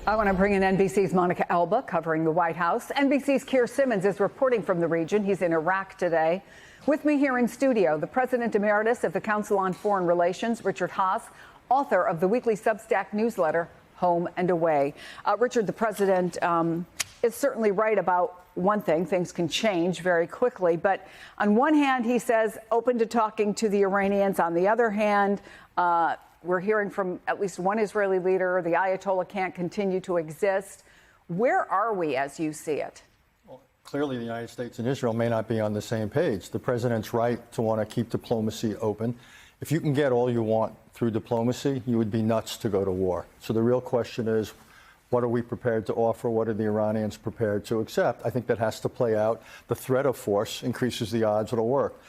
I want to bring in NBC's Monica Alba covering the White House. NBC's Keir Simmons is reporting from the region. He's in Iraq today. With me here in studio, the President Emeritus of the Council on Foreign Relations, Richard Haass, author of the weekly Substack newsletter, Home and Away. Richard, the President is certainly right about one thing. Things can change very quickly. But on one hand, he says open to talking to the Iranians. On the other hand, we're hearing from at least one Israeli leader, the Ayatollah can't continue to exist. Where are we as you see it? Well, clearly, the United States and Israel may not be on the same page. The president's right to want to keep diplomacy open. If you can get all you want through diplomacy, you would be nuts to go to war. So the real question is, what are we prepared to offer? What are the Iranians prepared to accept? I think that has to play out. The threat of force increases the odds it'll work.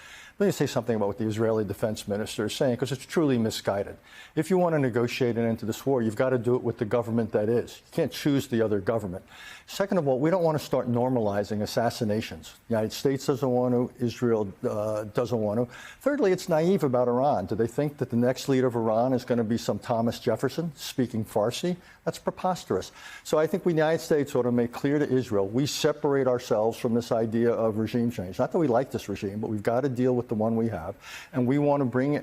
Let me say something about what the Israeli defense minister is saying, because it's truly misguided. If you want to negotiate an end to this war, you've got to do it with the government that is. You can't choose the other government. Second of all, we don't want to start normalizing assassinations. The United States doesn't want to. Israel doesn't want to. Thirdly, it's naive about Iran. Do they think that the next leader of Iran is going to be some Thomas Jefferson speaking Farsi? That's preposterous. So I think the United States ought to make clear to Israel, we separate ourselves from this idea of regime change. Not that we like this regime, but we've got to deal with the one we have. And we want to bring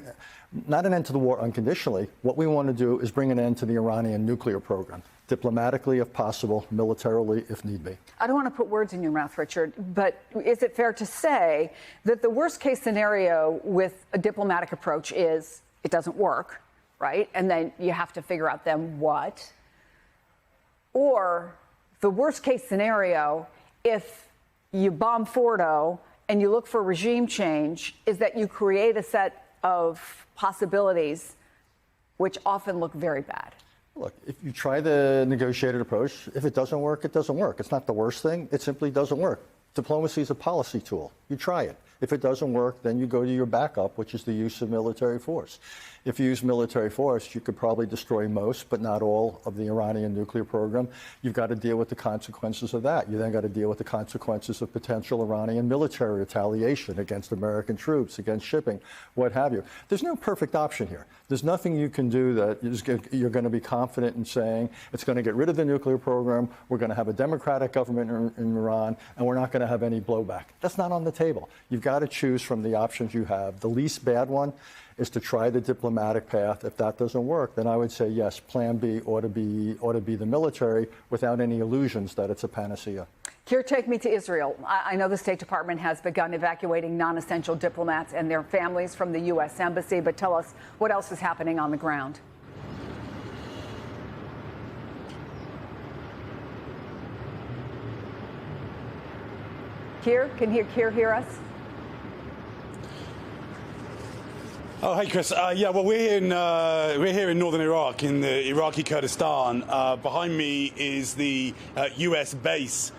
not an end to the war unconditionally. What we want to do is bring an end to the Iranian nuclear program, diplomatically if possible, militarily if need be. I don't want to put words in your mouth, Richard, but is it fair to say that the worst case scenario with a diplomatic approach is it doesn't work, right? And then you have to figure out then what? Or the worst case scenario, if you bomb Fordo and you look for regime change, is that you create a set of possibilities which often look very bad. Look, if you try the negotiated approach, if it doesn't work, it doesn't work. It's not the worst thing. It simply doesn't work. Diplomacy is a policy tool. You try it. If it doesn't work, then you go to your backup, which is the use of military force. If you use military force, you could probably destroy most, but not all, of the Iranian nuclear program. You've got to deal with the consequences of that. You then got to deal with the consequences of potential Iranian military retaliation against American troops, against shipping, what have you. There's no perfect option here. There's nothing you can do that you're going to be confident in saying it's going to get rid of the nuclear program, we're going to have a democratic government in Iran, and we're not going to have any blowback. That's not on the table. You've got to choose from the options you have. The least bad one is to try the diplomatic path. If that doesn't work, then I would say, yes, plan B ought to be the military without any illusions that it's a panacea. Keir, take me to Israel. I know the State Department has begun evacuating non-essential diplomats and their families from the U.S. Embassy, but tell us what else is happening on the ground. Keir, can Keir hear us? Oh, hey, Chris. Yeah, well, we're here in northern Iraq, in the Iraqi Kurdistan. Behind me is the U.S. base,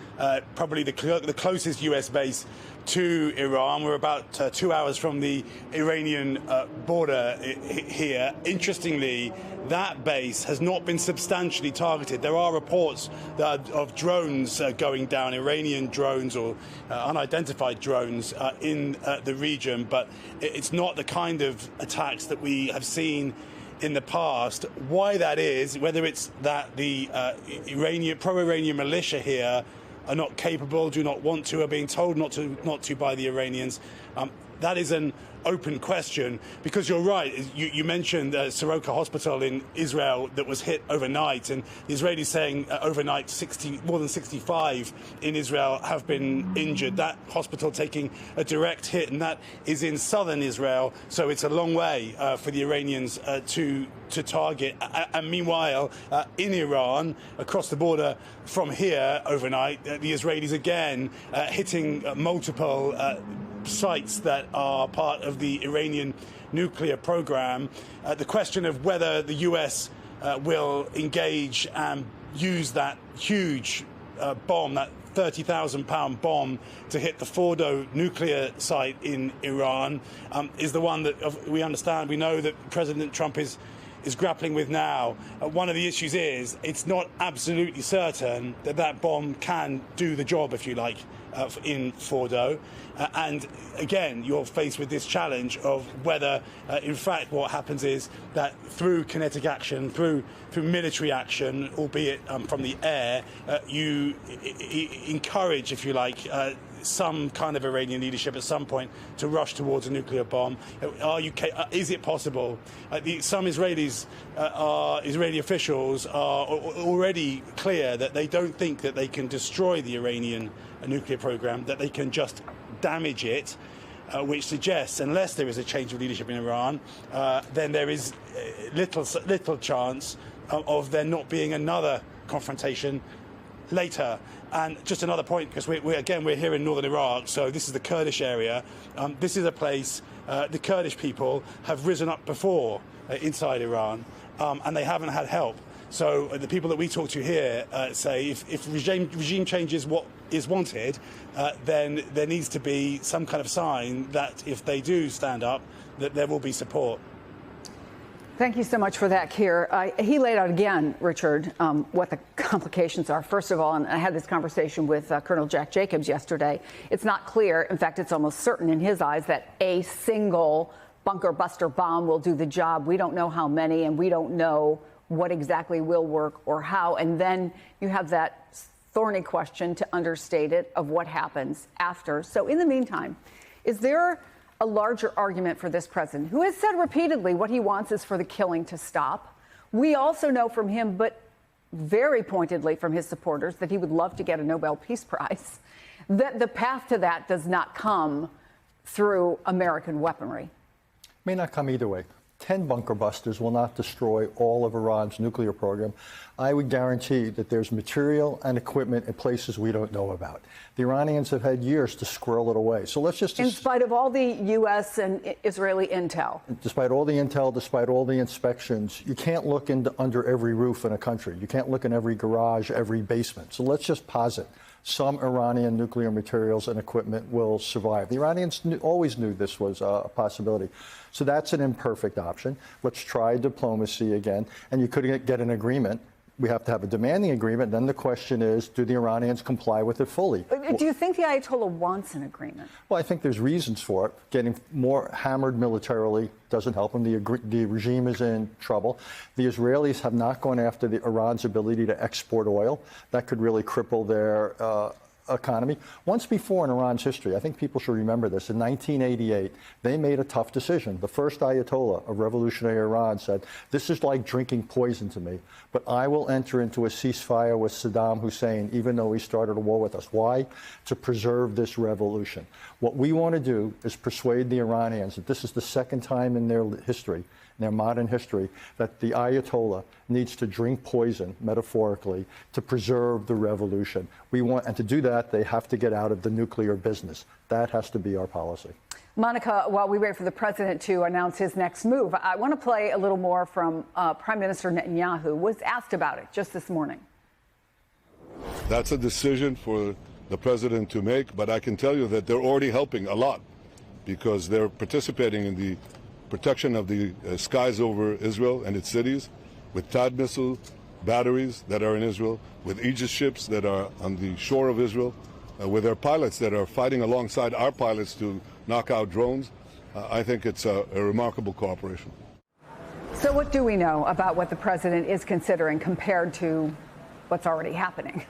probably the closest U.S. base to Iran. We're about 2 hours from the Iranian border here. Interestingly, that base has not been substantially targeted. There are reports of drones going down, Iranian drones or unidentified drones in the region, but it's not the kind of attacks that we have seen in the past. Why that is, whether it's that the pro-Iranian militia here are not capable, do not want to, are being told not to by the Iranians. That is an open question, because you're right. You mentioned Soroka Hospital in Israel that was hit overnight, and the Israelis saying overnight more than 65 in Israel have been injured. That hospital taking a direct hit, and that is in southern Israel, so it's a long way for the Iranians to target. And meanwhile, in Iran, across the border from here overnight, the Israelis again hitting multiple sites that are part of the Iranian nuclear program. The question of whether the US will engage and use that huge bomb, that 30,000-pound bomb, to hit the Fordo nuclear site in Iran is the one that we understand. We know that President Trump is is grappling with now. One of the issues is it's not absolutely certain that that bomb can do the job, if you like, in Fordo. And again, you're faced with this challenge of whether, in fact, what happens is that through kinetic action, through military action, albeit from the air, you encourage, if you like, some kind of Iranian leadership at some point to rush towards a nuclear bomb. Is it possible? Some Israeli officials are already clear that they don't think that they can destroy the Iranian nuclear program, that they can just damage it, which suggests, unless there is a change of leadership in Iran, then there is little chance of there not being another confrontation later. And just another point, because we're here in northern Iraq, so this is the Kurdish area. This is a place the Kurdish people have risen up before inside Iran, and they haven't had help. So the people that we talk to here say if regime change is what is wanted, then there needs to be some kind of sign that if they do stand up, that there will be support. Thank you so much for that, Keir. He laid out again, Richard, what the complications are. First of all, and I had this conversation with Colonel Jack Jacobs yesterday, it's not clear, in fact, it's almost certain in his eyes, that a single bunker buster bomb will do the job. We don't know how many, and we don't know what exactly will work or how. And then you have that thorny question, to understate it, of what happens after. So in the meantime, is there a larger argument for this president, who has said repeatedly what he wants is for the killing to stop? We also know from him, but very pointedly from his supporters, that he would love to get a Nobel Peace Prize, that the path to that does not come through American weaponry. May not come either way. 10 bunker busters will not destroy all of Iran's nuclear program. I would guarantee that there's material and equipment in places we don't know about. The Iranians have had years to squirrel it away. So let's just... In spite of all the U.S. and Israeli intel. Despite all the intel, despite all the inspections, you can't look under every roof in a country. You can't look in every garage, every basement. So let's just posit some Iranian nuclear materials and equipment will survive. The Iranians always knew this was a possibility. So that's an imperfect option. Let's try diplomacy again. And you could get an agreement. We have to have a demanding agreement. Then the question is, do the Iranians comply with it fully? Do you think the Ayatollah wants an agreement? Well, I think there's reasons for it. Getting more hammered militarily doesn't help them. The regime is in trouble. The Israelis have not gone after Iran's ability to export oil. That could really cripple their economy. Once before in Iran's history, I think people should remember this, in 1988, they made a tough decision. The first Ayatollah of revolutionary Iran said, this is like drinking poison to me, but I will enter into a ceasefire with Saddam Hussein, even though he started a war with us. Why? To preserve this revolution. What we want to do is persuade the Iranians that this is the second time in their history, in their modern history, that the Ayatollah needs to drink poison, metaphorically, to preserve the revolution. And to do that, they have to get out of the nuclear business. That has to be our policy. Monica, while we wait for the president to announce his next move, I want to play a little more from Prime Minister Netanyahu, who was asked about it just this morning. That's a decision for the president to make, but I can tell you that they're already helping a lot because they're participating in the protection of the skies over Israel and its cities with THAAD missile batteries that are in Israel, with Aegis ships that are on the shore of Israel, with our pilots that are fighting alongside our pilots to knock out drones. I think it's a remarkable cooperation. So what do we know about what the president is considering compared to what's already happening?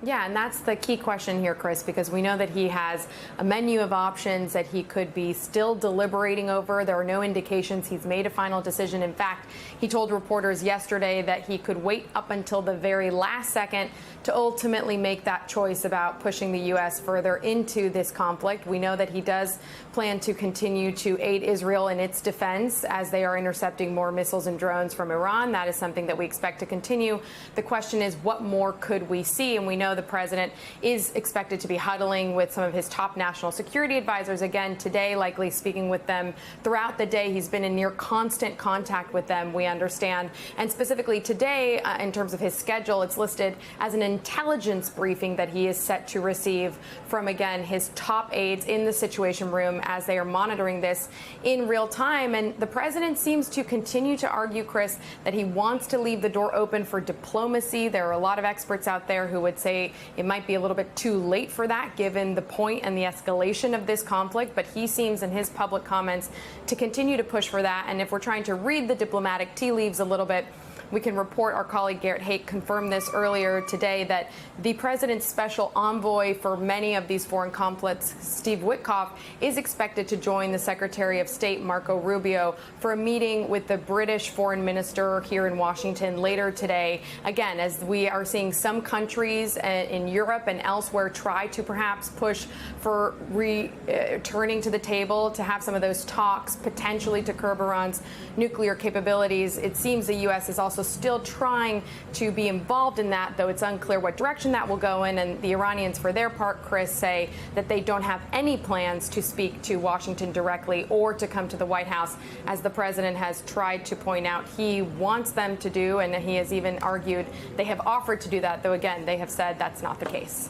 Yeah, and that's the key question here, Chris, because we know that he has a menu of options that he could be still deliberating over. There are no indications he's made a final decision. In fact, he told reporters yesterday that he could wait up until the very last second to ultimately make that choice about pushing the U.S. further into this conflict. We know that he does plan to continue to aid Israel in its defense as they are intercepting more missiles and drones from Iran. That is something that we expect to continue. The question is, what more could we see? And we know know, the president is expected to be huddling with some of his top national security advisors again today, likely speaking with them throughout the day. He's been in near constant contact with them, we understand. And specifically today, in terms of his schedule, it's listed as an intelligence briefing that he is set to receive from, again, his top aides in the Situation Room as they are monitoring this in real time. And the president seems to continue to argue, Chris, that he wants to leave the door open for diplomacy. There are a lot of experts out there who would say it might be a little bit too late for that, given the point and the escalation of this conflict. But he seems in his public comments to continue to push for that. And if we're trying to read the diplomatic tea leaves a little bit, we can report our colleague Garrett Hake confirmed this earlier today that the president's special envoy for many of these foreign conflicts, Steve Witkoff, is expected to join the Secretary of State, Marco Rubio, for a meeting with the British foreign minister here in Washington later today. Again, as we are seeing some countries in Europe and elsewhere try to perhaps push for returning to the table to have some of those talks, potentially to curb Iran's nuclear capabilities, it seems the U.S. is also still trying to be involved in that, though it's unclear what direction that will go in. And the Iranians, for their part, Chris, say that they don't have any plans to speak to Washington directly or to come to the White House, as the president has tried to point out he wants them to do, and he has even argued they have offered to do that, though again, they have said that's not the case.